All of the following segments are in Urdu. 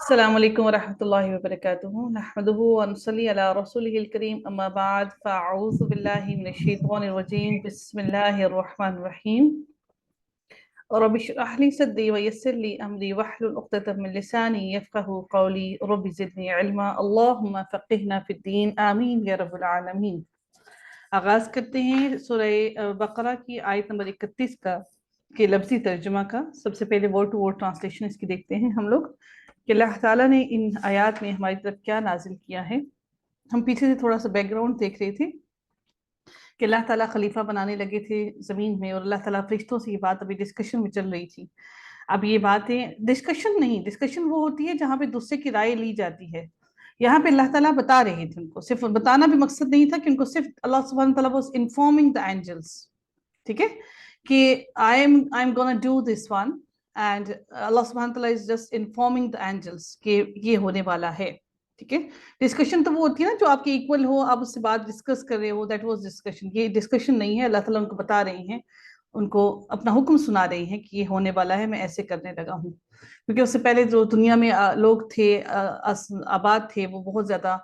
السلام علیکم ورحمۃ اللہ وبرکاتہ نحمدہ ونصلی علی رسولہ الکریم اما بعد فاعوذ باللہ من الشیطان الرجیم بسم اللہ الرحمن الرحیم رب اشرح لی صدری ویسر لی امری واحلل عقدۃ من لسانی یفقہوا قولی رب زدنی علما اللہم فقہنا فی الدین آمین یا رب العالمین۔ آغاز کرتے ہیں سورہ بقرہ کی آیت نمبر 31 کا کہ لفظی ترجمہ کا۔ سب سے پہلے ورڈ ٹو ورڈ ٹرانسلیشن اس کی دیکھتے ہیں ہم لوگ کہ اللہ تعالیٰ نے ان آیات میں ہماری طرف کیا نازل کیا ہے۔ ہم پیچھے سے تھوڑا سا بیک گراؤنڈ دیکھ رہے تھے کہ اللہ تعالیٰ خلیفہ بنانے لگے تھے زمین میں، اور اللہ تعالیٰ فرشتوں سے یہ بات ابھی ڈسکشن میں چل رہی تھی۔ اب یہ باتیں ڈسکشن نہیں، ڈسکشن وہ ہوتی ہے جہاں پہ دوسرے کی رائے لی جاتی ہے۔ یہاں پہ اللہ تعالیٰ بتا رہے تھے، ان کو صرف بتانا بھی مقصد نہیں تھا کہ ان کو صرف اللہ سبحانہ تعالیٰ واز انفارمنگ دا اینجلس، ٹھیک ہے، کہ I am gonna do this one and اللہ سبحانہ تعالیٰ is just informing the angels کہ یہ ہونے والا ہے، ٹھیک ہے۔ ڈسکشن تو وہ ہوتی ہے نا جو آپ کے ایکول ہو، آپ اس سے بات ڈسکس کر رہے ہو، دیٹ واز ڈسکشن۔ یہ ڈسکشن نہیں ہے، اللہ تعالیٰ ان کو بتا رہے ہیں، ان کو اپنا حکم سنا رہے ہیں کہ یہ ہونے والا ہے، میں ایسے کرنے لگا ہوں۔ کیونکہ اس سے پہلے جو دنیا میں لوگ تھے، آباد تھے، وہ بہت زیادہ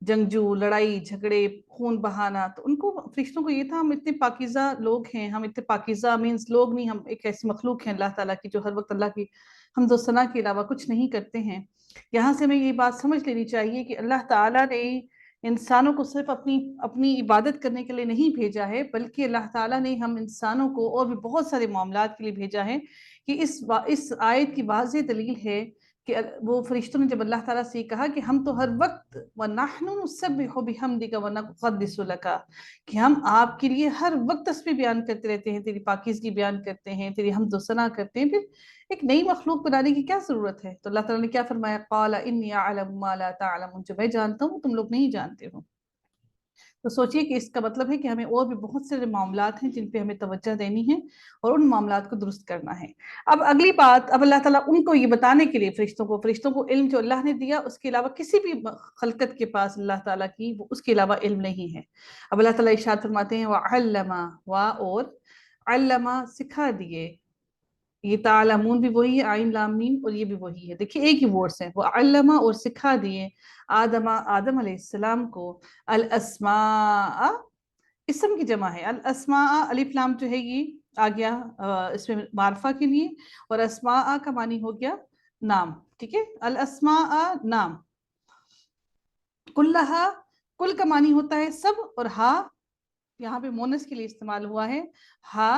جنگجو، لڑائی جھگڑے، خون بہانا، تو ان کو فرشتوں کو یہ تھا ہم اتنے پاکیزہ لوگ ہیں، ہم اتنے پاکیزہ مینس لوگ نہیں، ہم ایک ایسی مخلوق ہیں اللہ تعالیٰ کی جو ہر وقت اللہ کی حمد و ثنا کے علاوہ کچھ نہیں کرتے ہیں۔ یہاں سے ہمیں یہ بات سمجھ لینی چاہیے کہ اللہ تعالیٰ نے انسانوں کو صرف اپنی عبادت کرنے کے لیے نہیں بھیجا ہے، بلکہ اللہ تعالیٰ نے ہم انسانوں کو اور بھی بہت سارے معاملات کے لیے بھیجا ہے۔ کہ اس آیت کی واضح دلیل ہے کہ وہ فرشتوں نے جب اللہ تعالیٰ سے کہا کہ ہم تو ہر وقت وَنَحْنُ نُسَبِّحُ بِحَمْدِكَ وَنُقَدِّسُ لَكَ، کہ ہم آپ کے لیے ہر وقت تسبیح بیان کرتے رہتے ہیں، تیری پاکیزگی بیان کرتے ہیں، تیری حمد و ثنا کرتے ہیں۔ پھر ایک نئی مخلوق بنانے کی کیا ضرورت ہے؟ تو اللہ تعالیٰ نے کیا فرمایا؟ قَالَ إِنِّي أَعْلَمُ مَا لَا تَعْلَمُونَ، جو میں جانتا ہوں تم لوگ نہیں جانتے ہو۔ تو سوچئے کہ اس کا مطلب ہے کہ ہمیں اور بھی بہت سے معاملات ہیں جن پہ ہمیں توجہ دینی ہے اور ان معاملات کو درست کرنا ہے۔ اب اگلی بات، اب اللہ تعالیٰ ان کو یہ بتانے کے لیے فرشتوں کو علم جو اللہ نے دیا اس کے علاوہ کسی بھی خلقت کے پاس اللہ تعالیٰ کی اس کے علاوہ علم نہیں ہے۔ اب اللہ تعالیٰ ارشاد فرماتے ہیں وَعَلَّمَ، اور علّمَ سکھا دیے، یہ تعلمون بھی وہی ہے، عین لام میم، اور یہ بھی وہی ہے، دیکھیے ایک ہی ورڈز ہیں، وہ علمہ اور سکھا دیے آدم علیہ السلام کو الاسماء، اسم کی جمع ہے، الاسماء الف لام جو ہے یہ آ گیا اس میں معرفہ کے لیے، اور اسماء کا معنی ہو گیا نام، ٹھیک ہے، الاسماء نام، کلہا، کل کا معنی ہوتا ہے سب، اور ہا یہاں پہ مونس کے لیے استعمال ہوا ہے، ہا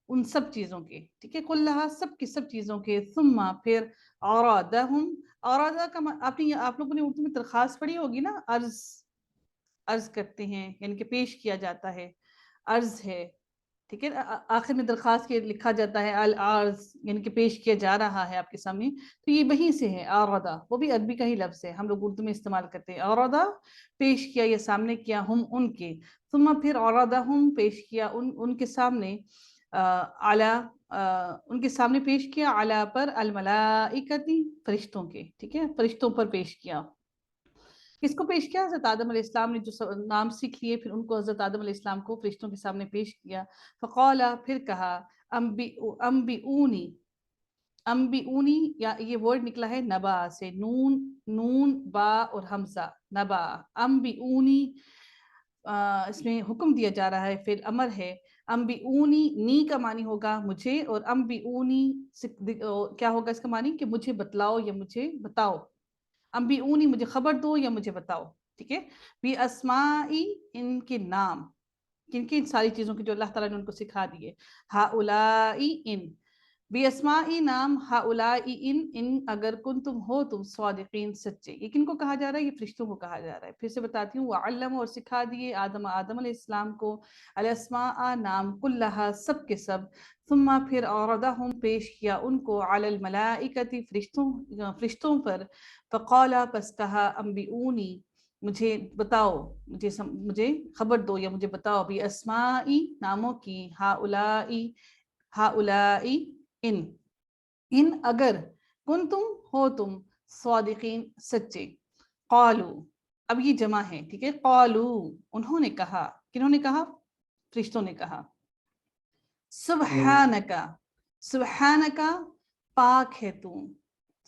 ان سب چیزوں کے، ٹھیک ہے، کلہا سب کی سب چیزوں کے، ثم پھر اورادہم، اورادہ کا آپ لوگوں نے اردو میں درخواست پڑھی ہوگی نا، عرض کرتے ہیں، یعنی کہ پیش کیا جاتا ہے، عرض ہے، ٹھیک ہے، آخر میں درخواست کے لکھا جاتا ہے العرض، یعنی کہ پیش کیا جا رہا ہے آپ کے سامنے، تو یہ وہیں سے ہے اورادہ، وہ بھی عربی کا ہی لفظ ہے، ہم لوگ اردو میں استعمال کرتے ہیں اورادہ، پیش کیا یا سامنے کیا، ہم ان کے، ثم پھر اورادہم پیش کیا ان کے سامنے، ان کے سامنے پیش کیا، علی پر، الملائکتی فرشتوں کے، ٹھیک ہے، فرشتوں پر پیش کیا۔ کس کو پیش کیا؟ حضرت آدم علیہ السلام نے جو نام سیکھ لیے، پھر ان کو حضرت آدم علیہ السلام کو فرشتوں کے سامنے پیش کیا۔ فقال، پھر کہا، انبئونی، یا یہ ورڈ نکلا ہے نبا سے، نون با اور حمزہ، نبا، انبئونی، اس میں حکم دیا جا رہا ہے، فعل امر ہے، انبئونی، نی کا معنی ہوگا مجھے، اور انبئونی کیا ہوگا اس کا معنی؟ کہ مجھے بتلاؤ یا مجھے بتاؤ، انبئونی مجھے خبر دو یا مجھے بتاؤ، ٹھیک ہے، بی اسمائی ان کے نام، کن کی؟ ان ساری چیزوں کی جو اللہ تعالیٰ نے ان کو سکھا دیے، ہاؤلائی ان، بی اسمائی نام، ہاؤلائی ان اگر کنتم ہو تم صادقین سچے، یہ کن کو کہا جا رہا ہے؟ یہ فرشتوں کو کہا جا رہا ہے۔ پھر سے بتاتی ہوں، وعلم اور سکھا دیے آدم علیہ السلام کو الاسماء نام، کلہا سب کے سب، ثم پھر اوردہم پیش کیا ان کو علی الملائکتی فرشتوں پر، فقالا پس کہا، انبئونی مجھے بتاؤ، مجھے خبر دو یا مجھے بتاؤ، بھی اسمائی ناموں کی، ہاؤلائی ان اگر کنتم ہو تم صادقین سچے، قالو، اب یہ جمع ہے، ٹھیک ہے، قالو انہوں نے کہا، کنہوں نے کہا؟ فرشتوں نے کہا، سبحانکا، سبحانکا پاک ہے تو،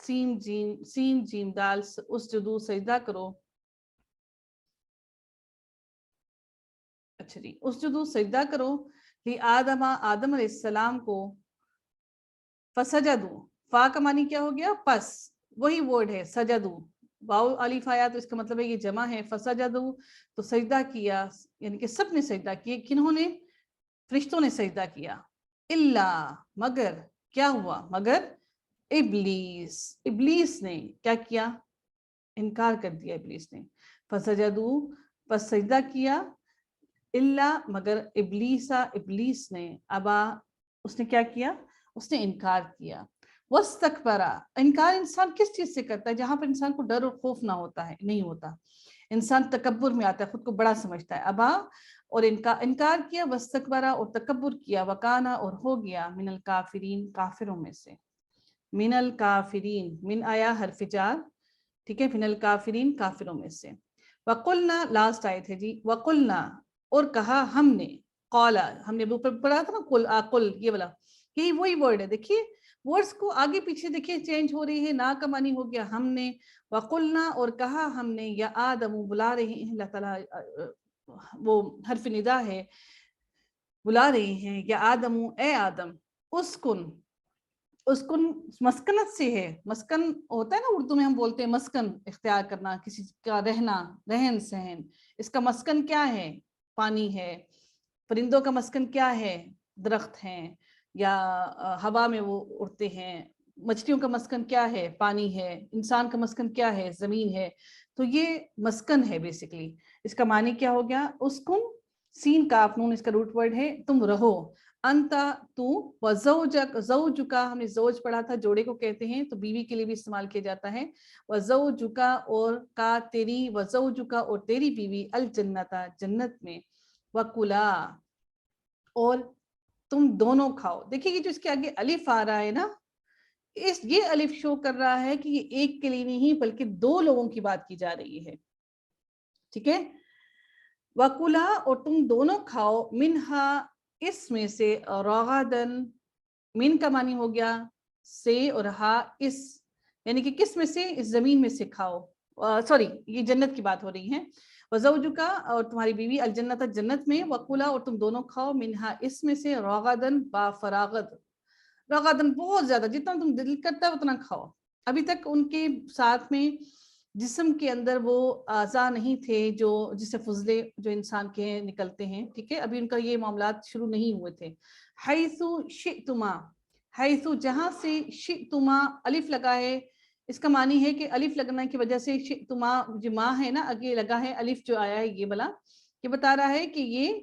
سین جیم دال اسجدو سجدہ کرو. اچھا جی, اسجدو سجدہ کرو آدم علیہ السلام کو. فسجدو, فا کا معنی کیا ہو گیا؟ پس. وہی ورڈ ہے سجدو, واو الف آیا تو اس کا مطلب ہے یہ جمع ہے. فسجدو تو سجدہ کیا, یعنی کہ سب نے سجدہ کیا. کنہوں نے؟ فرشتوں نے سجدہ کیا. الا, مگر. کیا ہوا؟ مگر ابلیس نے کیا کیا؟ انکار کر دیا ابلیس نے. فسجدو, پس سجدہ کیا. الا, مگر ابلیس نے. ابا, اس نے کیا کیا؟ اس نے انکار کیا. واستکبرا, انکار انسان کس چیز سے کرتا ہے؟ جہاں پر انسان کو ڈر اور خوف نہ ہوتا ہے, نہیں ہوتا. انسان تکبر میں آتا ہے, خود کو بڑا سمجھتا ہے. ابا, اور انکار کیا. واستکبرا, اور تکبر کیا. وکانا, اور ہو گیا. من الکافرین, کافروں میں سے. من الکافرین, من آیا حرف جار, ٹھیک ہے. من الکافرین, کافروں میں سے. وقلنا, لاسٹ آیت ہے جی. وقلنا, اور کہا ہم نے. قولا, ہم نے پڑھا تھا نا قل, یہ والا, یہی وہی ورڈ ہے. دیکھیے ورڈز کو آگے پیچھے دیکھیے چینج ہو رہی ہے. نا کا معنی ہو گیا ہم نے. وقلنا, اور کہا ہم نے. یا آدم, بلا رہے ہیں اللہ تعالیٰ, وہ حرف ندا ہے, بلا رہے ہیں. یا آدم, اے آدم. اسکن مسکنت سے ہے. مسکن ہوتا ہے نا اردو میں, ہم بولتے ہیں مسکن اختیار کرنا, کسی کا رہنا, رہن سہن. اس کا مسکن کیا ہے؟ پانی ہے. پرندوں کا مسکن کیا ہے؟ درخت ہیں, یا ہوا میں وہ اڑتے ہیں. مچھلیوں کا مسکن کیا ہے؟ پانی ہے. انسان کا مسکن کیا ہے؟ زمین ہے. تو یہ مسکن ہے بیسیکلی. اس کا معنی کیا ہو گیا؟ اسکن, سین کاف نون اس کا روٹ ورڈ ہے, تم رہو. انتا, تو. زوجکا, ہم نے زوج پڑھا تھا, جوڑے کو کہتے ہیں, تو بیوی کے لیے بھی استعمال کیا جاتا ہے. وزوجکا, اور کا تیری. وزوجکا, اور تیری بیوی. الجنتا, جنت میں. وکلا, اور تم دونوں کھاؤ. دیکھیے یہ جو اس کے آگے الف آ رہا ہے نا, یہ الف شو کر رہا ہے کہ یہ ایک کے لیے نہیں بلکہ دو لوگوں کی بات کی جا رہی ہے. ٹھیک ہے. وکلا, اور تم دونوں کھاؤ. منہا, اس میں سے. رغدن, من کا معنی ہو گیا سے, اور ہا اس, یعنی کہ کس میں سے؟ اس زمین میں سے کھاؤ. سوری, یہ جنت کی بات ہو رہی ہے. وزوجکا, اور تمہاری بیوی. الجنت, جنت میں. وکلا, اور تم دونوں کھاؤ. منہا, اس میں سے. رغدن, با فراغت. رغدن بہت زیادہ, جتنا تم دل کرتا ہے اتنا کھاؤ. ابھی تک ان کے ساتھ میں جسم کے اندر وہ اعضاء نہیں تھے جو جس سے فضلے جو انسان کے نکلتے ہیں. ٹھیک ہے, ابھی ان کا یہ معاملات شروع نہیں ہوئے تھے. حیثو شئتما, حیثو, جہاں سے. شئتما, الف لگا ہے. اس کا معنی ہے کہ الف لگنے کی وجہ سے شئتما, جو ماں ہے نا, آگے لگا ہے الف جو آیا ہے یہ بلا, یہ بتا رہا ہے کہ یہ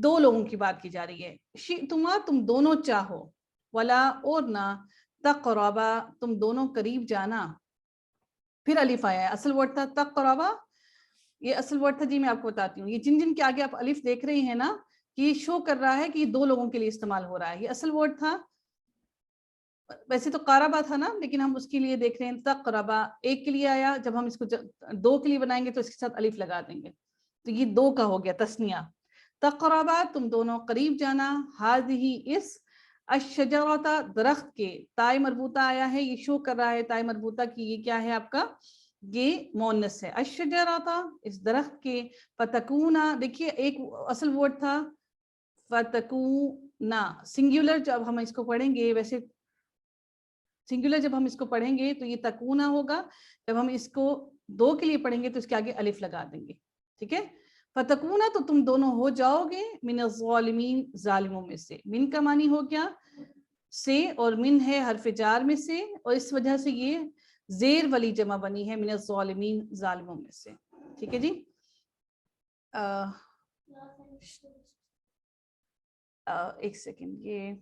دو لوگوں کی بات کی جا رہی ہے. شئتما, تم دونوں چاہو. ولا, اور نہ. تقربا, تم دونوں قریب جانا. پھر الف آیا ہے. اصل ورڈ تھا تقربا, یہ اصل ورڈ تھا جی. میں آپ کو بتاتی ہوں, یہ جن کے آگے آپ الف دیکھ رہے ہیں نا, یہ شو کر رہا ہے کہ یہ دو لوگوں کے لیے استعمال ہو رہا ہے. یہ اصل ورڈ تھا, ویسے تو قربا تھا نا, لیکن ہم اس کے لیے دیکھ رہے ہیں تقربا. ایک کے لیے آیا, جب ہم اس کو دو کے لیے بنائیں گے تو اس کے ساتھ الف لگا دیں گے, تو یہ دو کا ہو گیا تسنیہ. تقربا, تم دونوں قریب جانا. ہذہ, اس. الشجرۃ, درخت کے. تائے مربوطہ آیا ہے, یہ شو کر رہا ہے تائے مربوطہ کی یہ کیا ہے آپ کا, یہ مؤنث ہے. الشجرۃ, اس درخت کے. فتکونا, دیکھیے ایک اصل ورڈ تھا فتکونا, سنگولر. جب ہم اس کو پڑھیں گے, ویسے سنگولر جب ہم اس کو پڑھیں گے تو یہ تکونا ہوگا. جب ہم اس کو دو کے لیے پڑھیں گے تو اس کے آگے الف لگا دیں گے. ٹھیک ہے. فتکونا, تو تم دونوں ہو جاؤ گے. من الظالمین, ظالموں میں سے. من کا معنی ہو گیا سے, اور من ہے حرف جار میں سے, اور اس وجہ سے یہ زیر والی جمع بنی ہے. من الظالمین, ظالموں میں سے. ٹھیک ہے جی. ایک سیکنڈ, یہ